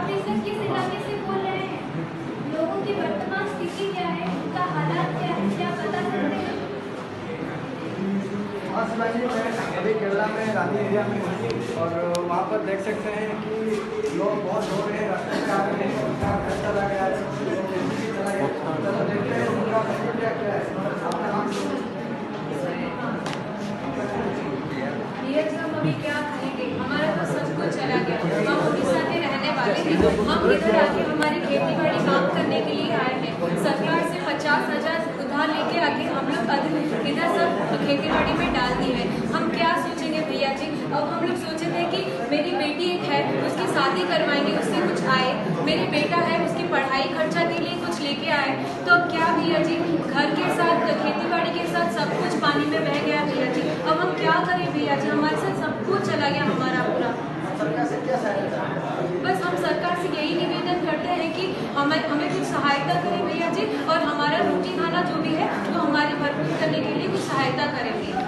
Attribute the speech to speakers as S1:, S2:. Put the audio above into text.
S1: आप इस किस इलाके से बोल रहे हैं? लोगों की वर्तमान स्थिति क्या है, उनका हालात क्या है, क्या बता सकते हैं?
S2: हाँ शिवाजी, मैं अभी केरला में रानी एरिया में हूँ और वहाँ पर देख सकते हैं कि लोग बहुत रो रहे हैं, रास्ते में आ रहे हैं, उनका घर चला गया है, चला गया। चलो देखते हैं उनका क्या क्या है। अपना नाम
S3: हम अभी क्या कहेंगे, हमारा तो सब कुछ चला गया। हम उड़ीसा के रहने वाले हैं, हम इधर आके हमारी खेती बाड़ी काम करने के लिए आए हैं। सरकार से 50,000 उधार लेके आके हम लोग इधर सब खेती बाड़ी में डाल दी है। हम क्या सोचेंगे भैया जी? अब हम लोग सोचे थे कि मेरी बेटी एक है, उसकी शादी करवाएंगे, उससे कुछ आए। मेरे बेटा है, उसकी पढ़ाई खर्चा के लिए कुछ लेके आए। तो अब क्या भैया जी, घर के साथ खेती बाड़ी के साथ सब कुछ पानी में बह गया भैया जी। अब हम क्या करें भैया जी? हमारे साथ सब कुछ चला गया हमारा पूरा।
S2: सरकार से क्या सहायता?
S3: बस हम सरकार से यही निवेदन करते हैं कि हमें कुछ सहायता करें भैया जी, और हमारा रोटी खाना जो भी है वो हमारी भरपूर करने के लिए कुछ सहायता करें भैया।